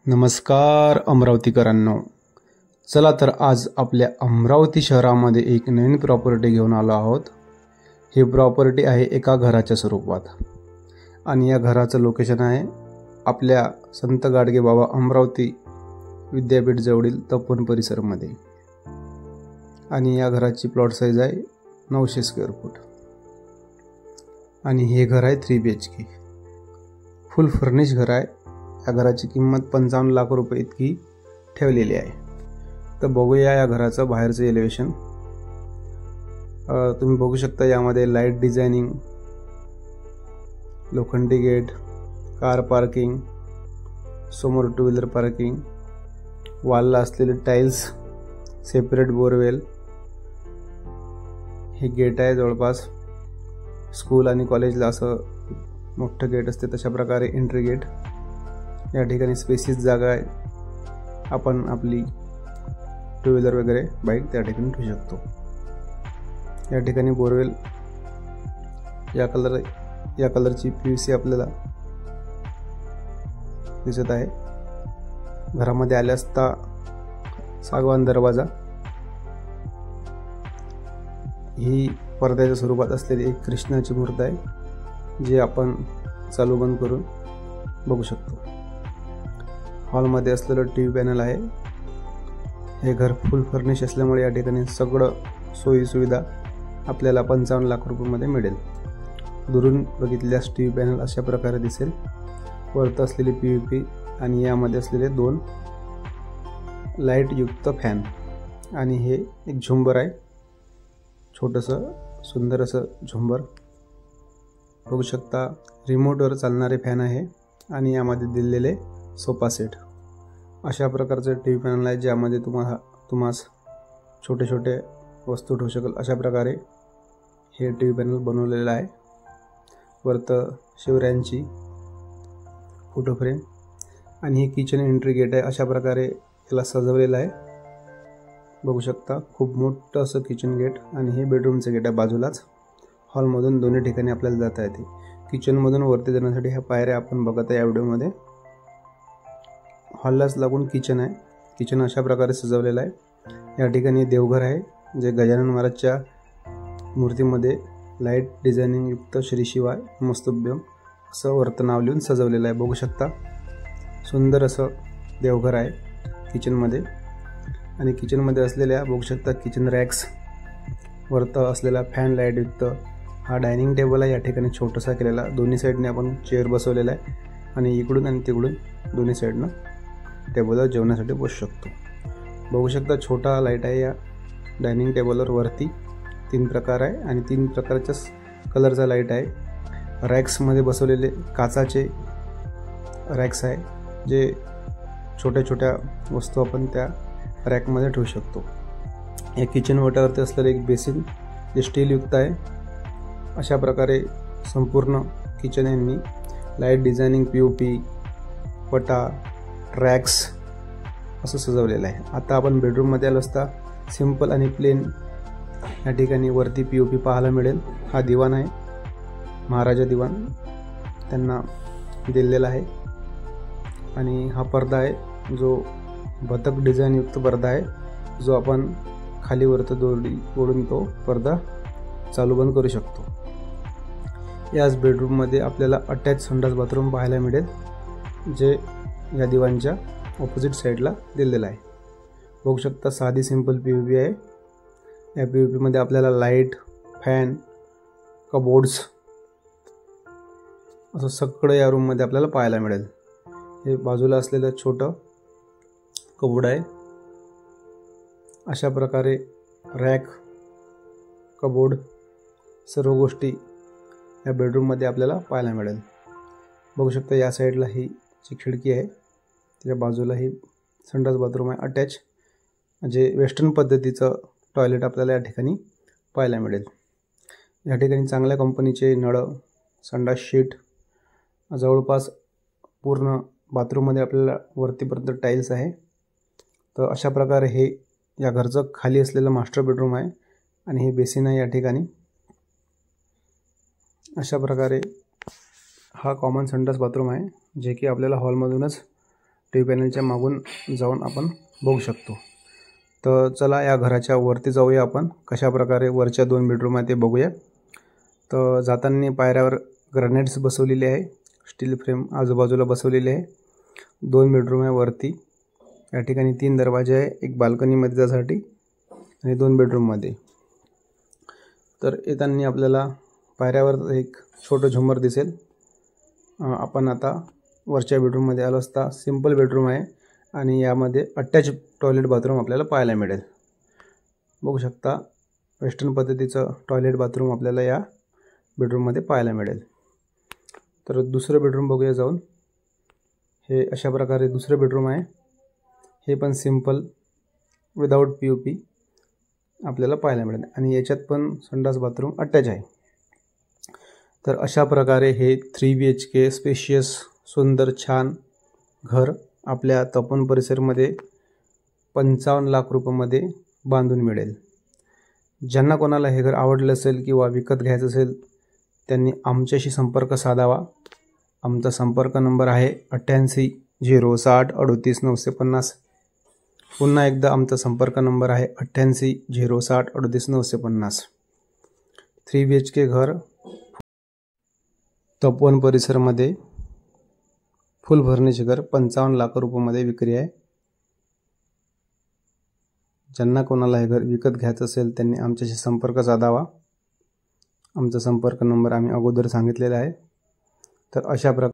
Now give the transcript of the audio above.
नमस्कार अमरावतीकरांनो, चला तर आज आपल्या अमरावती शहरामध्ये एक नवीन प्रॉपर्टी घेऊन आलो आहोत। ही प्रॉपर्टी आहे एका घराच्या स्वरूपात आणि या घराचं लोकेशन आहे आपल्या संत गाडगे बाबा अमरावती विद्यापीठ जवळील तपोवन परिसरामध्ये आणि या घराची प्लॉट साइज आहे 900 स्क्वेअर फूट आणि हे घर आहे 3 BHK फुल फर्निश घर आहे। या घराची किंमत 55 लाख रुपये इतकी ठेवलेली आहे। तर बघूया या घराचं बाहेरचं एलिव्हेशन। तुम्ही बघू शकता यामध्ये लाईट डिझायनिंग, लोखंडी गेट, कार पार्किंग, समोर 2 व्हीलर पार्किंग, वॉलला असलेले टाइल्स, सेपरेट बोरवेल, हे गेट आहे। जवळपास स्कूल आणि कॉलेजला असं मोठं गेट असते तशा प्रकारे एंट्री गेट। या ठिकाणी स्पेसिस जागा आहे, आपण आपली 2 व्हीलर वगैरे बाईक त्या ठिकाणी ठेवू शकतो। या ठिकाणी बोरवेल या कलरची PVC आपल्याला दिसत आहे। घरामध्ये आले असता सागवान दरवाजा, ही पडद्याच्या स्वरूपात असलेली एक कृष्णाची मूर्ती आहे जी आपण चालू बंद करून बघू शकतो। हॉलमध्ये असलेलं टीव्ही पॅनल आहे। हे घर फुल फर्निश असल्यामुळे या ठिकाणी सगळं सोयी सुविधा आपल्याला 55 लाख रुपयांमध्ये मिळेल। दुरून बघितल्यास टीव्ही पॅनल अशा प्रकारे दिसेल, वरती असलेली PVP आणि यामध्ये असलेले 2 लाईट युक्त फॅन आणि हे एक झुंबर आहे, छोटंसं सुंदर असं झुंबर बघू शकता। रिमोटवर चालणारे फॅन आहे आणि यामध्ये दिलेले सोफा सेट अशा प्रकारचे टीव्ही पॅनल आहे ज्यामध्ये तुम्हास छोटे छोटे वस्तू ठेवू शकेल अशा प्रकारे हे टीव्ही पॅनल बनवलेलं आहे। वरतं शिवरायांची फोटो फ्रेम आणि हे किचन एंट्री गेट आहे। अशा प्रकारे याला सजवलेलं आहे, बघू शकता। खूप मोठं असं किचन गेट आणि हे बेडरूमचं गेट आहे बाजूलाच। हॉलमधून दोन्ही ठिकाणी आपल्याला जाता येते। किचनमधून वरती जाण्यासाठी ह्या पायऱ्या आपण बघत आहे या व्हिडिओमध्ये। हॉललाच लागून किचन आहे। किचन अशा प्रकारे सजवलेलं आहे। या ठिकाणी देवघर आहे जे गजानन महाराजच्या मूर्तीमध्ये लाईट डिझायनिंग युक्त श्री शिवाय नमस्तुभ्यम असं वरतं नाव लिहून सजवलेलं आहे, बघू शकता। सुंदर असं देवघर आहे किचनमध्ये आणि किचनमध्ये असलेल्या बघू शकता किचन रॅक्स, वरतं असलेला फॅन लाईट युक्त हा डायनिंग टेबल आहे। या ठिकाणी छोटासा केलेला, दोन्ही साईडने आपण चेअर बसवलेला आहे आणि इकडून आणि तिकडून दोन्ही साईडनं टेबलवर जेवणासाठी बसू शकतो। बघू शकता छोटा लाईट आहे या डायनिंग टेबलवर। वरती 3 प्रकार आहे आणि 3 प्रकारच्याच कलरचा लाईट आहे। रॅक्समध्ये बसवलेले काचाचे रॅक्स आहे जे छोट्या छोट्या वस्तू आपण त्या रॅकमध्ये ठेवू शकतो। या किचन ओट्यावरती असलेलं एक बेसिन जे स्टील युक्त आहे। अशा प्रकारे संपूर्ण किचन यांनी लाईट डिझायनिंग, POP, पटा, रॅक्स असं सजवलेलं आहे। आता आपण बेडरूममध्ये आलो असता सिंपल आणि प्लेन या ठिकाणी वरती POP पाहायला मिळेल। हा दिवाण आहे, महाराजा दिवाण त्यांना दिलेला आहे आणि हा पडदा आहे जो बदक डिझाईन युक्त पडदा आहे जो आपण खाली वरती दोरी ओढून तो पडदा चालू बंद करू शकतो। याच बेडरूममध्ये आपल्याला अटॅच संडास बाथरूम पाहायला मिळेल जे या दिवाणच्या ऑपोजिट साईडला दिलेलं आहे, बघू शकता। साधी सिंपल POP आहे। या POP मध्ये आपल्याला लाईट, फॅन, कबोर्ड्स असं सगळं या रूममध्ये आपल्याला पाहायला मिळेल। हे बाजूला असलेलं छोटं कबोर्ड आहे। अशा प्रकारे रॅक, कबोर्ड सर्व गोष्टी या बेडरूममध्ये आपल्याला पाहायला मिळेल, बघू शकता। या साईडला ही जी खिडकी आहे त्याच्या बाजूला ही संडास बाथरूम आहे अटॅच, जे वेस्टर्न पद्धतीचं टॉयलेट आपल्याला या ठिकाणी पाहायला मिळेल। या ठिकाणी चांगल्या कंपनीचे नळ, संडास शीट, जवळपास पूर्ण बाथरूममध्ये आपल्याला वरतीपर्यंत टाईल्स आहे। तर अशा प्रकारे हे या घरचं खाली असलेलं मास्टर बेडरूम आहे आणि हे बेसिन आहे या ठिकाणी। अशा प्रकारे हा कॉमन संडास बाथरूम आहे जे की आपल्याला हॉलमधूनच टीव्ही पॅनलच्या मागून जाऊन आपण बघू शकतो. तर चला या घराच्या वरती जाऊया आपण. कशा प्रकारे वरच्या 2 बेडरूम आहे ते बघूया. तर जाताना पायऱ्यावर ग्रॅनाइट्स बसवलेले आहे, स्टील फ्रेम आजूबाजूला बसवलेले आहे. 2 बेडरूम आहे वरती. या ठिकाणी 3 दरवाजे आहे, एक बाल्कनीमध्ये जाण्यासाठी आणि 2 बेडरूममध्ये. तर येताना आपल्याला पायऱ्यावर एक छोटं झुमर दिसेल. आपण आता वरच्या बेडरूममध्ये आलो असता. सिंपल बेडरूम आहे आणि यामध्ये अटॅच टॉयलेट बाथरूम आपल्याला पाहायला मिळेल. बघू शकता वेस्टर्न पद्धतीचं टॉयलेट बाथरूम आपल्याला या बेडरूममध्ये पाहायला मिळेल. तर दुसरं बेडरूम बघूया जाऊन. हे अशा प्रकारे दुसरं बेडरूम आहे. हे पण सिंपल विदाऊट POP आपल्याला पाहायला मिळेल आणि याच्यात पण संडास बाथरूम अटॅच आहे. तर अशा प्रकारे हे 3 BHK स्पेशियस सुंदर छान घर आपल्या तपोवन परिसरमध्ये 55 लाख रुपयामध्ये बांधून मिळेल. ज्यांना कोणाला हे घर आवडलं असेल किंवा विकत घ्यायचं असेल त्यांनी आमच्याशी संपर्क साधावा. आमचा संपर्क नंबर आहे 88 060 38 950. पुन्हा एकदा आमचा संपर्क नंबर आहे 88 060 38 950. 3 BHK घर तपोवन परिसरमध्ये फुल फर्निचर घर 55 लाख रुपयामध्ये विक्री आहे. ज्यांना कोणाला हे घर विकत घ्यायचं असेल त्यांनी आमच्याशी संपर्क साधावा. आमचा संपर्क नंबर आम्ही अगोदर सांगितलेला आहे. तर अशा प्रकारे